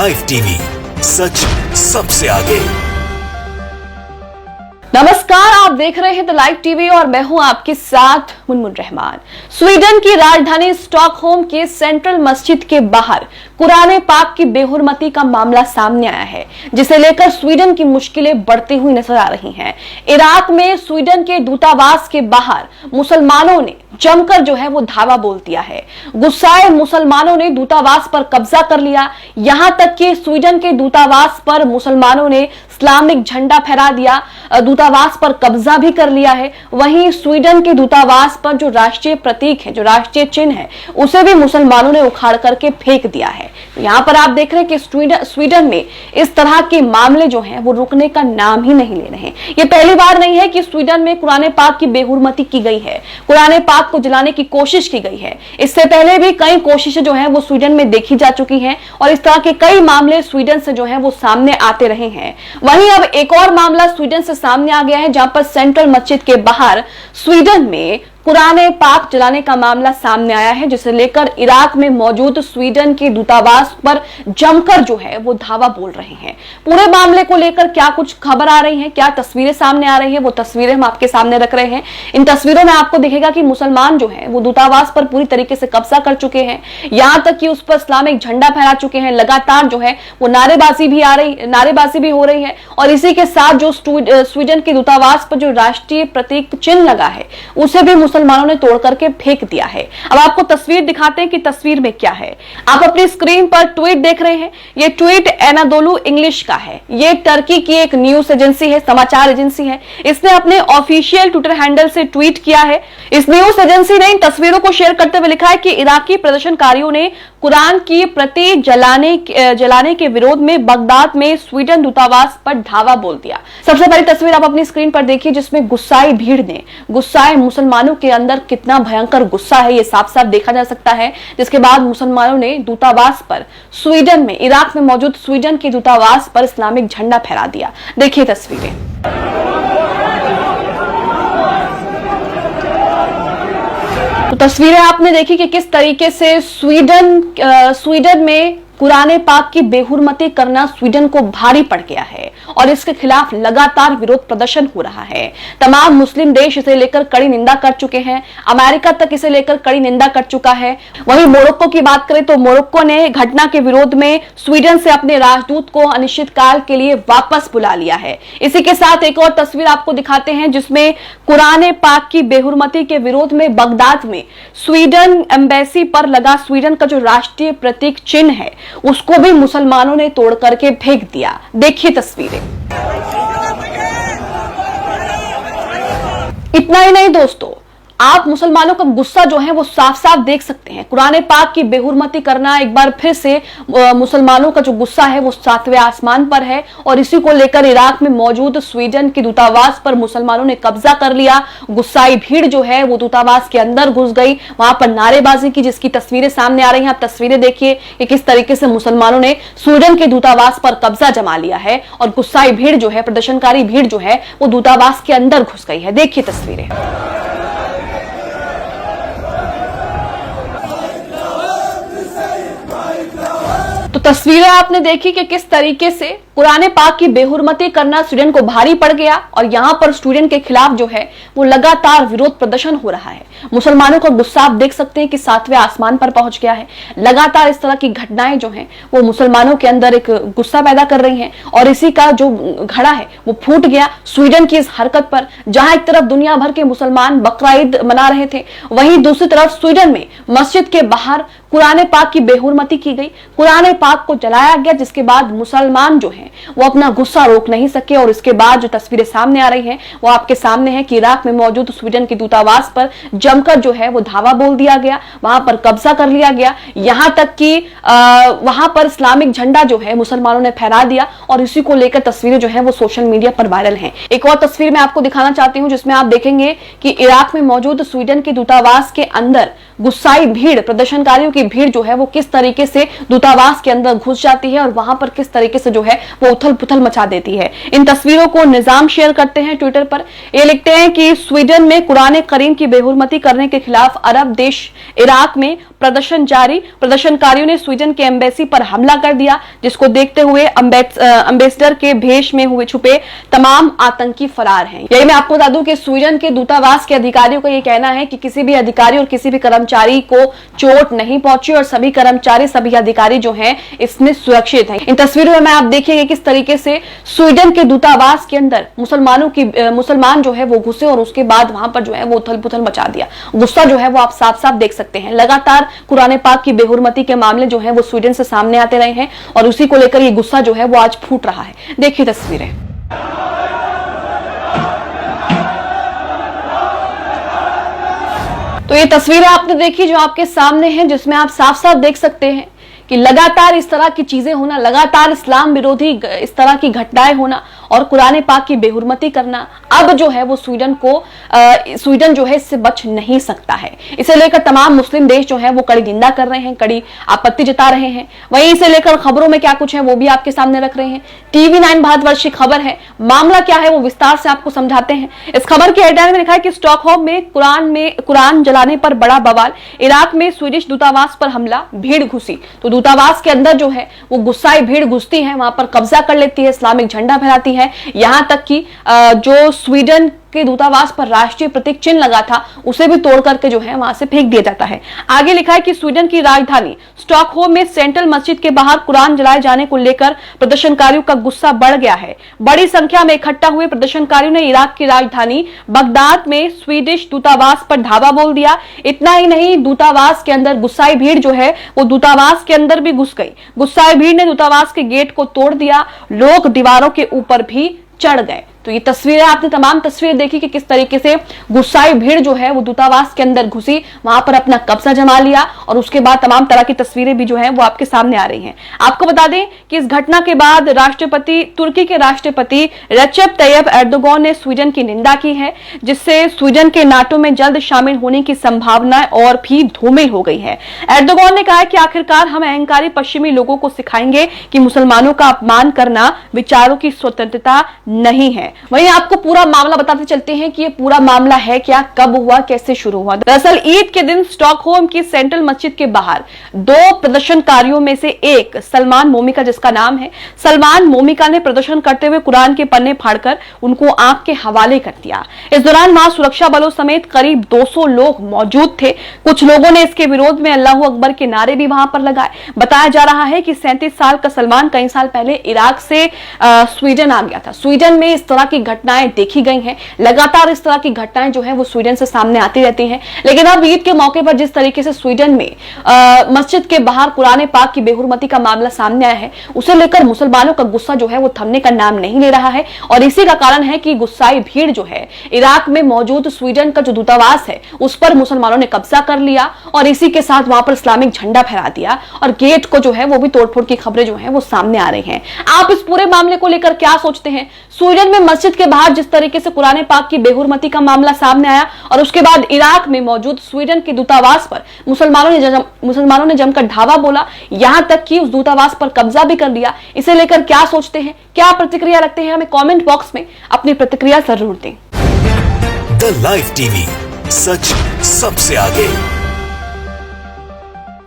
Live TV, सच सबसे आगे। नमस्कार, आप देख रहे हैं द लाइव टीवी और मैं हूं आपके साथ मुनमुन रहमान। स्वीडन की राजधानी स्टॉकहोम के सेंट्रल मस्जिद के बाहर कुरान पाक की बेहुरमती का मामला सामने आया है, जिसे लेकर स्वीडन की मुश्किलें बढ़ती हुई नजर आ रही हैं। इराक में स्वीडन के दूतावास के बाहर मुसलमानों ने जमकर जो है वो धावा बोल दिया है। गुस्साए मुसलमानों ने दूतावास पर कब्जा कर लिया। यहां तक कि स्वीडन के दूतावास पर मुसलमानों ने इस्लामिक झंडा फहरा दिया, दूतावास पर कब्जा भी कर लिया है। वहीं स्वीडन के दूतावास पर जो राष्ट्रीय प्रतीक है, जो राष्ट्रीय चिन्ह है, उसे भी मुसलमानों ने उखाड़ करके फेंक दिया है। तो यहाँ पर आप देख रहे हैं कि स्वीडन में इस तरह के मामले जो हैं वो रुकने का नाम ही नहीं ले रहे हैं। ये पहली बार नहीं है कि स्वीडन में कुरान पाक की बेहुरमती की गई है, कुरान पाक को जलाने की कोशिश की गई है। इससे पहले भी कई कोशिशें जो हैं वो स्वीडन में देखी जा चुकी हैं और इस तरह के कई मामले स्वीडन से जो हैं वो सामने आते रहे हैं। वहीं अब एक और मामला स्वीडन से सामने आ गया है, जहां पर सेंट्रल मस्जिद के बाहर स्वीडन में कुरान पाक जलाने का मामला सामने आया है, जिसे लेकर इराक में मौजूद स्वीडन के दूतावास पर जमकर जो है वो धावा बोल रहे हैं। पूरे मामले को लेकर क्या कुछ खबर आ रही है, क्या तस्वीरें सामने आ रही है, वो तस्वीरें हम आपके सामने रख रहे हैं। इन तस्वीरों में आपको दिखेगा कि मुसलमान जो है वो दूतावास पर पूरी तरीके से कब्जा कर चुके हैं। यहां तक कि उस पर इस्लामिक झंडा फहरा चुके हैं। लगातार जो है वो नारेबाजी भी हो रही है और इसी के साथ जो स्वीडन के दूतावास पर जो राष्ट्रीय प्रतीक चिन्ह लगा है, उसे भी मुसलमानों ने तोड़ करके फेंक दिया है। अब आपको तस्वीर दिखाते हैं कि तस्वीर में क्या है। आप अपनी स्क्रीन पर ट्वीट देख रहे हैं। ये ट्वीट एनादोलू इंग्लिश का है। ये टर्की की एक न्यूज एजेंसी है, समाचार एजेंसी है। इसने अपने ऑफिशियल ट्विटर हैंडल से ट्वीट किया है। इस न्यूज एजेंसी ने इन तस्वीरों को शेयर करते हुए लिखा है कि इराकी प्रदर्शनकारियों ने कुरान की प्रति जलाने के विरोध में बगदाद में स्वीडन दूतावास पर धावा बोल दिया। सबसे पहली तस्वीर आप अपनी स्क्रीन पर देखिए, जिसमें गुस्साई भीड़ ने, गुस्साए मुसलमानों के अंदर कितना भयंकर गुस्सा है ये साफ साफ देखा जा सकता है। जिसके बाद मुसलमानों ने दूतावास पर, स्वीडन में, इराक में मौजूद स्वीडन के दूतावास पर इस्लामिक झंडा फहरा दिया। देखिए तस्वीरें। तो तस्वीरें आपने देखी कि किस तरीके से स्वीडन में कुरान पाक की बेहुरमती करना स्वीडन को भारी पड़ गया है और इसके खिलाफ लगातार विरोध प्रदर्शन हो रहा है। तमाम मुस्लिम देश इसे लेकर कड़ी निंदा कर चुके हैं। अमेरिका तक इसे लेकर कड़ी निंदा कर चुका है। वहीं मोरक्को की बात करें तो मोरक्को ने घटना के विरोध में स्वीडन से अपने राजदूत को अनिश्चितकाल के लिए वापस बुला लिया है। इसी के साथ एक और तस्वीर आपको दिखाते हैं, जिसमें कुरान पाक की बेहुरमती के विरोध में बगदाद में स्वीडन एम्बेसी पर लगा स्वीडन का जो राष्ट्रीय प्रतीक चिन्ह है, उसको भी मुसलमानों ने तोड़ करके फेंक दिया। देखिए तस्वीरें। इतना ही नहीं दोस्तों, आप मुसलमानों का गुस्सा जो है वो साफ साफ देख सकते हैं। कुरान पाक की बेहुरमती करना, एक बार फिर से मुसलमानों का जो गुस्सा है वो 7वें आसमान पर है और इसी को लेकर इराक में मौजूद स्वीडन के दूतावास पर मुसलमानों ने कब्जा कर लिया। गुस्साई भीड़ जो है वो दूतावास के अंदर घुस गई, वहां पर नारेबाजी की, जिसकी तस्वीरें सामने आ रही हैं। आप तस्वीरें देखिए कि किस तरीके से मुसलमानों ने स्वीडन के दूतावास पर कब्जा जमा लिया है और गुस्साई भीड़ जो है, प्रदर्शनकारी भीड़ जो है, वो दूतावास के अंदर घुस गई है। देखिए तस्वीरें। तो तस्वीरें आपने देखी कि किस तरीके से कुरान पाक की बेहुरमती करना स्वीडन को भारी पड़ गया और यहां पर स्वीडन के खिलाफ जो है वो लगातार विरोध प्रदर्शन हो रहा है। मुसलमानों का गुस्सा आप देख सकते हैं कि 7वें आसमान पर पहुंच गया है। लगातार इस तरह की घटनाएं जो हैं वो मुसलमानों के अंदर एक गुस्सा पैदा कर रही हैं और इसी का जो घड़ा है वो फूट गया स्वीडन की इस हरकत पर। जहां एक तरफ दुनिया भर के मुसलमान बकरा ईद मना रहे थे, वहीं दूसरी तरफ स्वीडन में मस्जिद के बाहर कुरान पाक की बेहुरमती की गई, कुरान पाक को जलाया गया, जिसके बाद मुसलमान जो हैं वो अपना गुस्सा रोक नहीं सके। और इसके बाद जो तस्वीरें सामने आ रही हैं वो आपके सामने है कि इराक में मौजूद स्वीडन के दूतावास पर जमकर जो है वो धावा बोल दिया गया, वहां पर कब्जा कर लिया गया। यहां तक कि वहां पर इस्लामिक झंडा जो है मुसलमानों ने फहरा दिया और इसी को लेकर तस्वीरें जो है वो सोशल मीडिया पर वायरल हैं। एक और तस्वीर मैं आपको दिखाना चाहती हूं, जिसमें आप देखेंगे कि इराक में मौजूद स्वीडन के दूतावास के अंदर गुस्साई भीड़, प्रदर्शनकारियों की भीड़ जो है वो किस तरीके से दूतावास के अंदर घुस जाती है और वहां पर किस तरीके से जो है वो उथल पुथल मचा देती है। इन तस्वीरों को निजाम शेयर करते हैं ट्विटर पर। ये लिखते हैं कि स्वीडन में कुरान करीम की बेहुरमती करने के खिलाफ अरब देश इराक में प्रदर्शन जारी। प्रदर्शनकारियों ने स्वीडन के एम्बेसी पर हमला कर दिया, जिसको देखते हुए एम्बेसडर के भेष में हुए छुपे तमाम आतंकी फरार हैं। यही मैं आपको बता दूं कि स्वीडन के दूतावास के अधिकारियों का यह कहना है कि किसी भी अधिकारी और किसी भी कर्मचारी को चोट नहीं पहुंची और सभी कर्मचारी, सभी अधिकारी जो हैं इसमें सुरक्षित हैं। इन तस्वीरों में आप देखिए किस तरीके से स्वीडन के दूतावास के अंदर मुसलमान जो है वो घुसे और उसके बाद वहां पर जो है वो उथल पुथल मचा दिया। गुस्सा जो है वो आप साफ साफ देख सकते हैं। लगातार कुरान पाक की बेहुरमती के मामले जो है वो स्वीडन से सामने आते रहे हैं और उसी को लेकर ये गुस्सा जो है वो आज फूट रहा है। देखिए तस्वीरें। तो ये तस्वीरें आपने देखी जो आपके सामने हैं, जिसमें आप साफ साफ देख सकते हैं कि लगातार इस तरह की चीजें होना, लगातार इस्लाम विरोधी इस तरह की घटनाएं होना और कुरान पाक की बेहुरमती करना, अब जो है वो स्वीडन जो है इससे बच नहीं सकता है। इसे लेकर तमाम मुस्लिम देश जो है वो कड़ी निंदा कर रहे हैं, कड़ी आपत्ति जता रहे हैं। वहीं इसे लेकर खबरों में क्या कुछ है वो भी आपके सामने रख रहे हैं। TV9 भारतवर्ष की खबर है, मामला क्या है वो विस्तार से आपको समझाते हैं। इस खबर की हेडलाइन में लिखा है कि स्टॉकहोम में कुरान जलाने पर बड़ा बवाल, इराक में स्वीडिश दूतावास पर हमला, भीड़ घुसी। तो दूतावास के अंदर जो है वो गुस्साई भीड़ घुसती है, वहां पर कब्जा कर लेती है, इस्लामिक झंडा फहराती है। यहां तक कि जो स्वीडन के दूतावास पर राष्ट्रीय प्रतीक चिन्ह लगा था उसे भी तोड़ करके जो है वहां से फेंक दिया जाता है। आगे लिखा है कि स्वीडन की राजधानी स्टॉकहोम में सेंट्रल मस्जिद के बाहर कुरान जलाए जाने को लेकर प्रदर्शनकारियों का गुस्सा बढ़ गया है। बड़ी संख्या में इकट्ठा हुए प्रदर्शनकारियों ने इराक की राजधानी बगदाद में स्वीडिश दूतावास पर धावा बोल दिया। इतना ही नहीं, दूतावास के अंदर गुस्साई भीड़ जो है वो दूतावास के अंदर भी घुस गई। गुस्साई भीड़ ने दूतावास के गेट को तोड़ दिया, लोग दीवारों के ऊपर भी चढ़ गए। तो ये तस्वीरें आपने तमाम तस्वीरें देखी कि किस तरीके से गुस्साई भीड़ जो है वो दूतावास के अंदर घुसी, वहां पर अपना कब्जा जमा लिया और उसके बाद तमाम तरह की तस्वीरें भी जो है वो आपके सामने आ रही हैं। आपको बता दें कि इस घटना के बाद तुर्की के राष्ट्रपति रेसेप तैयब एर्दोगान ने स्वीडन की निंदा की है, जिससे स्वीडन के नाटो में जल्द शामिल होने की संभावना और भी धूमिल हो गई है। एर्दोगान ने कहा है कि आखिरकार हम अहंकारी पश्चिमी लोगों को सिखाएंगे कि मुसलमानों का अपमान करना विचारों की स्वतंत्रता नहीं है। वहीं आपको पूरा मामला बताते चलते हैं कि ये पूरा मामला है क्या, कब हुआ, कैसे शुरू हुआ। दरअसल ईद के दिन स्टॉकहोम की सेंट्रल मस्जिद के बाहर दो प्रदर्शनकारियों में से एक सलमान मोमिका, जिसका नाम है सलमान मोमिका, ने प्रदर्शन करते हुए कुरान के पन्ने फाड़कर उनको आग के हवाले कर दिया। इस दौरान वहां सुरक्षा बलों समेत करीब 200 लोग मौजूद थे। कुछ लोगों ने इसके विरोध में अल्लाहू अकबर के नारे भी वहां पर लगाए। बताया जा रहा है कि 37 साल का सलमान कई साल पहले इराक से स्वीडन आ गया था। स्वीडन में इस तरह की घटनाएं देखी गई हैं, लगातार इस तरह की घटनाएं जो है वो स्वीडन से सामने आती रहती हैं। लेकिन अब ईद के मौके पर जिस तरीके से स्वीडन में मस्जिद के बाहर कुरान पाक की बेहुरमती का मामला सामने आया है, उसे लेकर मुसलमानों का गुस्सा जो है वो थमने का नाम नहीं ले रहा है और इसी का कारण है कि गुस्साई भीड़ जो है इराक में मौजूद स्वीडन का जो दूतावास है उस पर मुसलमानों ने कब्जा कर लिया और इसी के साथ वहां पर इस्लामिक झंडा फहरा दिया और गेट को जो है वो भी तोड़फोड़ की खबरें जो है वो सामने आ रही हैं। आप इस पूरे मामले को लेकर क्या सोचते हैं? स्वीडन में मस्जिद के बाहर जिस तरीके से कुरान पाक की बेहुरमती का मामला सामने आया और उसके बाद इराक में मौजूद स्वीडन के दूतावास पर मुसलमानों ने जमकर धावा बोला, यहां तक कि उस दूतावास पर कब्जा भी कर लिया। इसे लेकर क्या सोचते हैं, क्या प्रतिक्रिया रखते हैं? हमें कमेंट बॉक्स में अपनी प्रतिक्रिया जरूर दें। द लाइव टीवी, सच सबसे आगे।